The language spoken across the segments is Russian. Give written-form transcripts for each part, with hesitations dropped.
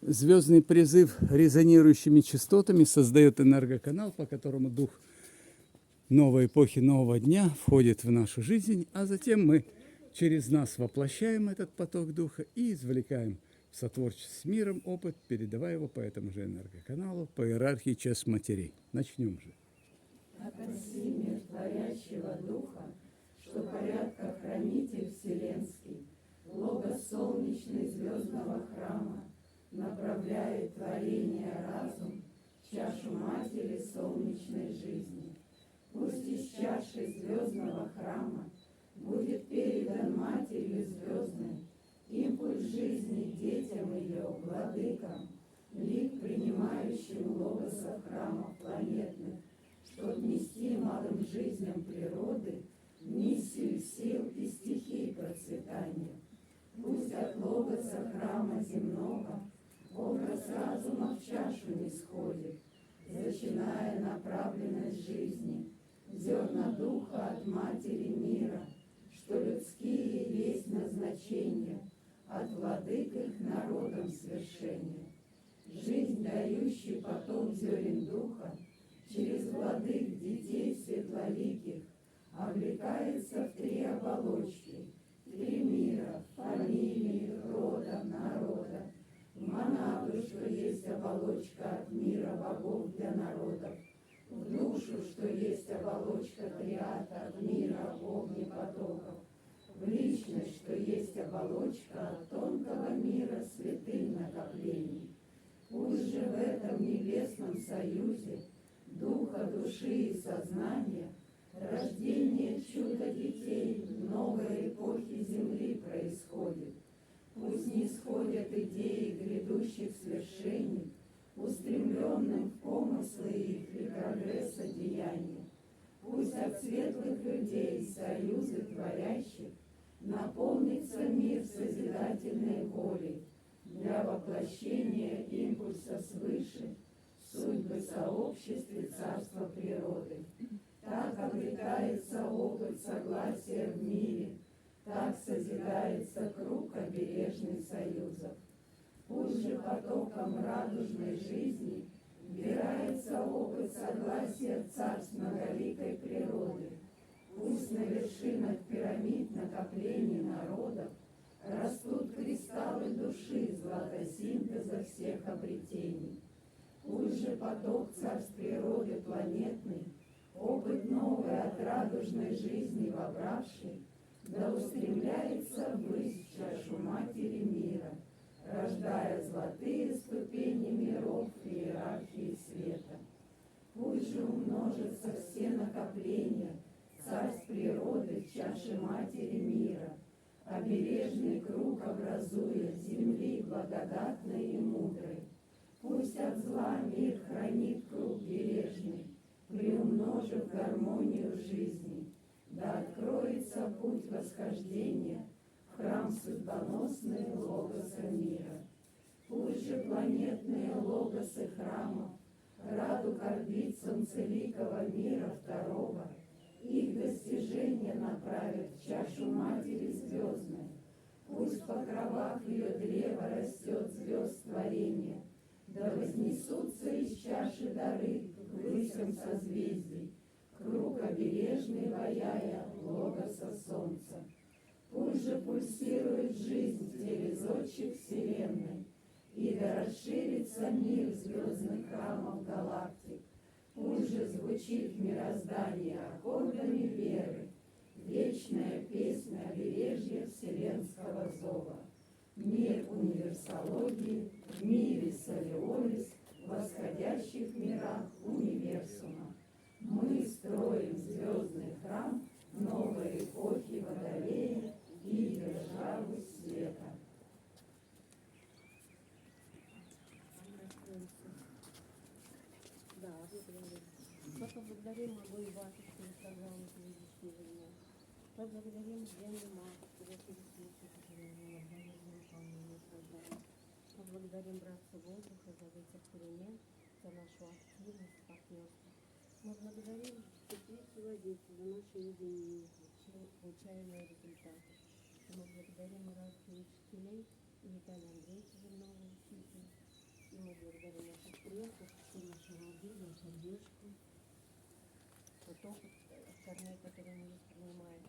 звездный призыв резонирующими частотами создает энергоканал, по которому дух новой эпохи, нового дня входит в нашу жизнь, а затем мы через нас воплощаем этот поток духа и извлекаем в сотворчестве с миром опыт, передавая его по этому же энергоканалу, по иерархии чаш матерей. Начнем же. Опаси мир творящего духа, что порядкохранитель вселенский, логос солнечный звездного храма, направляет творение разум в чашу матери солнечной жизни. Пусть из чаши звездного храма будет передан матерью звездной импульс жизни детям ее, владыкам, лик принимающим логоса храмов планетных, чтоб нести малым жизням природы миссию сил и стихий процветания. Пусть от логоса храма земного образ разума в чашу не сходит, зачиная направленность жизни, зерна духа от матери мира, что людские есть назначения, от владык их народом свершения. Жизнь, дающий поток зерен духа, через владык детей светлоликих, облекается в три оболочки, три мира, фамилии, рода, народа, в монаду, что есть оболочка от мира богов для народов, в душу, что есть оболочка триада от мира огнепотоков, в личность, что есть оболочка от тонкого мира святынь накоплений. Пусть же в этом небесном союзе духа, души и сознания рождение чуда детей новой эпохи Земли происходит. Пусть не сходят идеи грядущих свершений, устремленным в помыслы их и прогресса деяния. Пусть от светлых людей, союзы творящих, наполнится мир созидательной волей для воплощения импульса свыше в судьбы сообществе царства природы. Так обретается опыт согласия в мире, так созидается круг обережных союзов. Пусть же потоком радужной жизни вбирается опыт согласия в царств многоликой природы. Пусть на вершинах пирамид накоплений народов растут кристаллы души златосинтеза всех обретений. Пусть же поток царств природы планетный, опыт новый от радужной жизни вобравший, да устремляется ввысь в чашу матери мира, рождая золотые ступени миров в иерархии света. Пусть же умножатся все накопления царств природы в чаше матери мира, обережный круг образуя земли благодатной и мудрой. Пусть от зла мир хранит круг бережный, приумножив гармонию жизни, да откроется путь восхождения в храм судьбоносный логоса мира. Пусть же планетные логосы храмов радуг орбицам целикого мира второго, их достижения направят в чашу матери звездной. Пусть в покровах ее древа растет звезд творения, да вознесутся из чаши дары к высям созвездий, круг обережный ваяя логоса солнца. Пусть же пульсирует жизнь в теле зодчих вселенной, и да расширится мир звездных храмов галактик. Пусть же звучит мироздание аккордами веры, вечная песня обережья вселенского зова. Мир универсологии, в мире Солиолис, в восходящих мирах универсума. Мы строим звездный храм новой эпохи Водолея и державы света. Поблагодарим Магу и Батюшку за программу телевизионную. Поблагодарим Землю Матушку за пересылку, которую она дала за выполнение программы. Поблагодарим братство воздуха за ветер перемен, за нашу активность, партнерство. Мы благодарим Светлицу Водицу за наше единение, получаемые результаты. Мы благодарим иерархию учителей и Виталия Андреевича за новые учителя. всю нашу молодежь, поддержку, тот опыт корней, который они здесь принимают.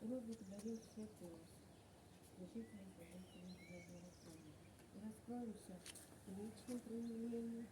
И мы благодарим всех вас, служителей, служителей Звездного храма. И раскроемся в личном проявлении,